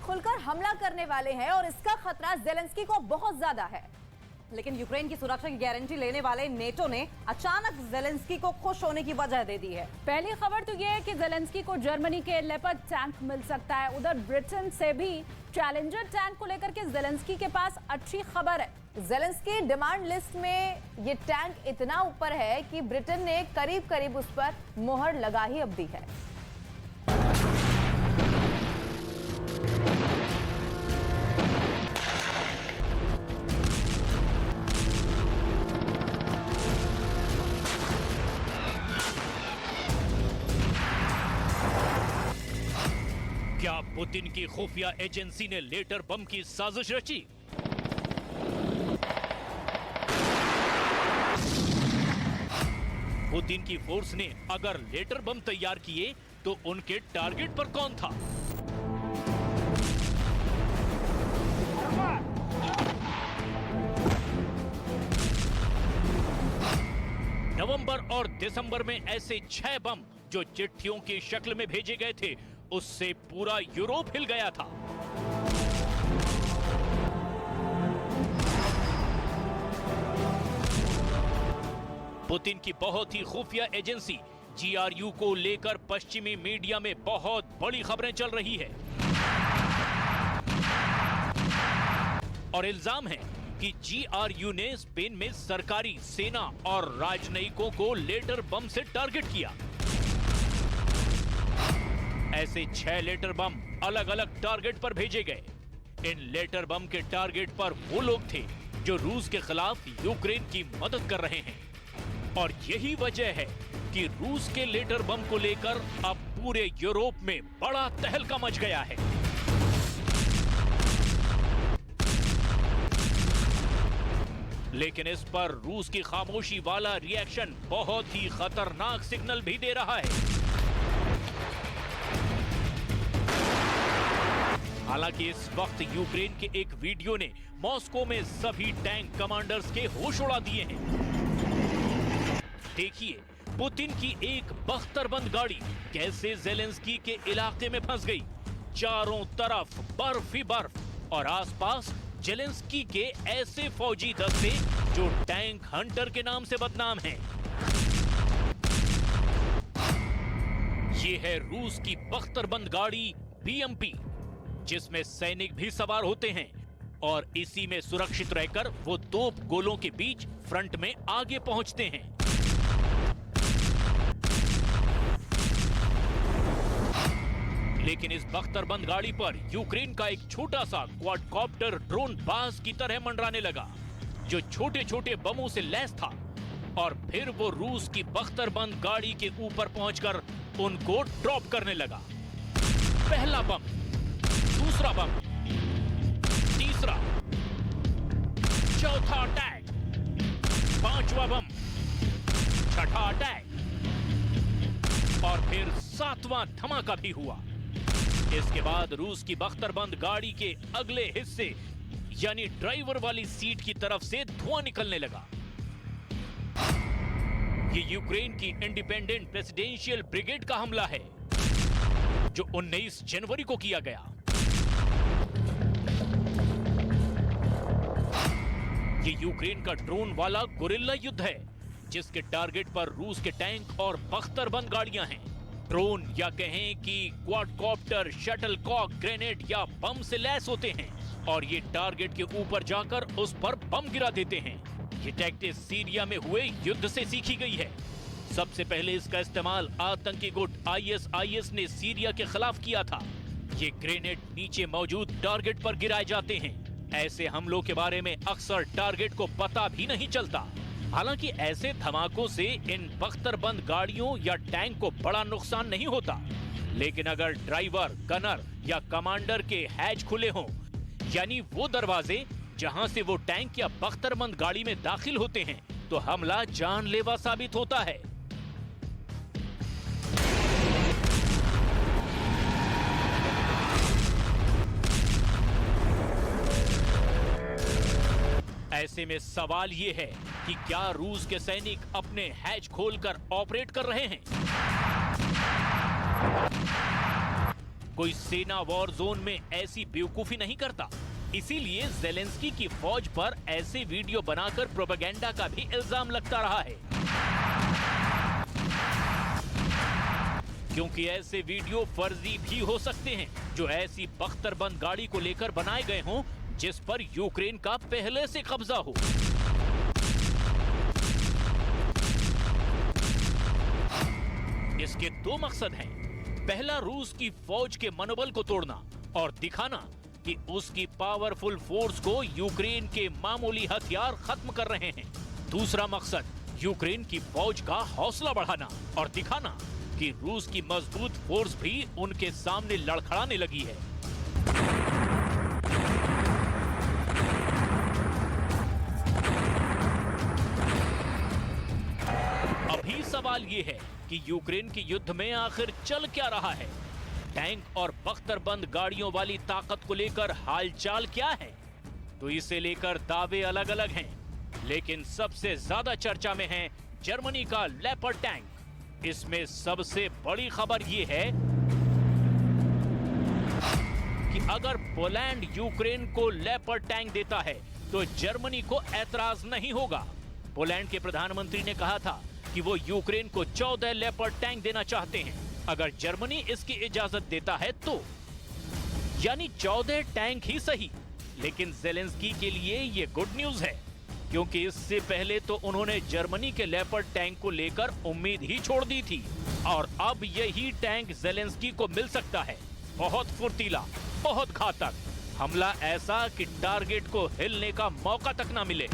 खुलकर हमला करने वाले हैं और इसका खतरा ज़ेलेंस्की को बहुत ज्यादा है। लेकिन यूक्रेन की सुरक्षा की गारंटी लेने वाले नेटो ने अचानक ज़ेलेंस्की को खुश होने की वजह दे दी है। पहली खबर तो यह है कि ज़ेलेंस्की को जर्मनी के लेपर्ड टैंक मिल सकता है। उधर ब्रिटेन से भी चैलेंजर टैंक को लेकर के ज़ेलेंस्की के पास अच्छी खबर है। ज़ेलेंस्की डिमांड लिस्ट में ये टैंक इतना ऊपर है कि ब्रिटेन ने करीब करीब उस पर मोहर लगा ही अब दी है। क्या पुतिन की खुफिया एजेंसी ने लेटर बम की साजिश रची? पुतिन की फोर्स ने अगर लेटर बम तैयार किए तो उनके टारगेट पर कौन था? नवंबर और दिसंबर में ऐसे 6 बम जो चिट्ठियों की शक्ल में भेजे गए थे, उससे पूरा यूरोप हिल गया था। पुतिन की बहुत ही खुफिया एजेंसी GRU को लेकर पश्चिमी मीडिया में बहुत बड़ी खबरें चल रही है और इल्जाम है कि GRU ने स्पेन में सरकारी, सेना और राजनयिकों को लेटर बम से टारगेट किया। ऐसे 6 लेटर बम अलग अलग टारगेट पर भेजे गए। इन लेटर बम के टारगेट पर वो लोग थे जो रूस के खिलाफ यूक्रेन की मदद कर रहे हैं और यही वजह है कि रूस के लेटर बम को लेकर अब पूरे यूरोप में बड़ा तहलका मच गया है। लेकिन इस पर रूस की खामोशी वाला रिएक्शन बहुत ही खतरनाक सिग्नल भी दे रहा है। हालांकि इस वक्त यूक्रेन के एक वीडियो ने मॉस्को में सभी टैंक कमांडर्स के होश उड़ा दिए हैं। देखिए पुतिन की एक बख्तरबंद गाड़ी कैसे ज़ेलेंस्की के इलाके में फंस गई। चारों तरफ बर्फ ही बर्फ और आसपास ज़ेलेंस्की के ऐसे फौजी दस्ते जो टैंक हंटर के नाम से बदनाम हैं। ये है रूस की बख्तरबंद गाड़ी BMP, जिसमें सैनिक भी सवार होते हैं और इसी में सुरक्षित रहकर वो तोप गोलों के बीच फ्रंट में आगे पहुंचते हैं। लेकिन इस बख्तरबंद गाड़ी पर यूक्रेन का एक छोटा सा क्वाडकॉप्टर ड्रोन बाज की तरह मंडराने लगा, जो छोटे छोटे बमों से लैस था और फिर वो रूस की बख्तरबंद गाड़ी के ऊपर पहुंचकर उनको ड्रॉप करने लगा। पहला बम, दूसरा बम, तीसरा, चौथा अटैक, पांचवा बम, छठा अटैक और फिर 7वां धमाका भी हुआ। इसके बाद रूस की बख्तरबंद गाड़ी के अगले हिस्से यानी ड्राइवर वाली सीट की तरफ से धुआं निकलने लगा। ये यूक्रेन की इंडिपेंडेंट प्रेसिडेंशियल ब्रिगेड का हमला है जो 19 जनवरी को किया गया। ये यूक्रेन का ड्रोन वाला गोरिल्ला युद्ध है जिसके टारगेट पर रूस के टैंक और बख्तरबंद गाड़ियां हैं। ड्रोन या कहें कि क्वाडकॉप्टर शटलकॉक ग्रेनेड या बम से लैस होते हैं और ये टारगेट के ऊपर जाकर उस पर बम गिरा देते हैं। ये टैक्टिक सीरिया में हुए युद्ध से सीखी गई है। सबसे पहले इसका इस्तेमाल आतंकी गुट ISIS ने सीरिया के खिलाफ किया था। ये ग्रेनेड नीचे मौजूद टारगेट पर गिराए जाते हैं। ऐसे हमलों के बारे में अक्सर टारगेट को पता भी नहीं चलता। हालांकि ऐसे धमाकों से इन बख्तरबंद गाड़ियों या टैंक को बड़ा नुकसान नहीं होता, लेकिन अगर ड्राइवर, गनर या कमांडर के हैच खुले हों, यानी वो दरवाजे जहां से वो टैंक या बख्तरबंद गाड़ी में दाखिल होते हैं, तो हमला जानलेवा साबित होता है। ऐसे में सवाल ये है कि क्या रूस के सैनिक अपने हैच खोलकर ऑपरेट कर रहे हैं? कोई सेना वॉर जोन में ऐसी बेवकूफी नहीं करता। इसीलिए जेलेंस्की की फौज पर ऐसे वीडियो बनाकर प्रोपेगेंडा का भी इल्जाम लगता रहा है, क्योंकि ऐसे वीडियो फर्जी भी हो सकते हैं जो ऐसी बख्तरबंद गाड़ी को लेकर बनाए गए हों जिस पर यूक्रेन का पहले से कब्जा हो। इसके दो मकसद हैं। पहला, रूस की फौज के मनोबल को तोड़ना और दिखाना कि उसकी पावरफुल फोर्स को यूक्रेन के मामूली हथियार खत्म कर रहे हैं। दूसरा मकसद, यूक्रेन की फौज का हौसला बढ़ाना और दिखाना कि रूस की मजबूत फोर्स भी उनके सामने लड़खड़ाने लगी है। अभी सवाल यह है कि यूक्रेन के युद्ध में आखिर चल क्या रहा है। टैंक और बख्तरबंद गाड़ियों वाली ताकत को लेकर हालचाल क्या है? तो इसे लेकर दावे अलग अलग हैं, लेकिन सबसे ज्यादा चर्चा में है जर्मनी का लेपर्ड टैंक। इसमें सबसे बड़ी खबर यह है कि अगर पोलैंड यूक्रेन को लेपर्ड टैंक देता है तो जर्मनी को ऐतराज नहीं होगा। पोलैंड के प्रधानमंत्री ने कहा था कि वो यूक्रेन को 14 लेपर्ड टैंक देना चाहते हैं अगर जर्मनी इसकी इजाजत देता है तो। यानी 14 टैंक ही सही, लेकिन जेलेंस्की के लिए ये गुड न्यूज है, क्योंकि इससे पहले तो उन्होंने जर्मनी के लेपर्ड टैंक को लेकर उम्मीद ही छोड़ दी थी और अब यही टैंक जेलेंस्की को मिल सकता है। बहुत फुर्तीला, बहुत घातक हमला, ऐसा कि टारगेट को हिलने का मौका तक ना मिले।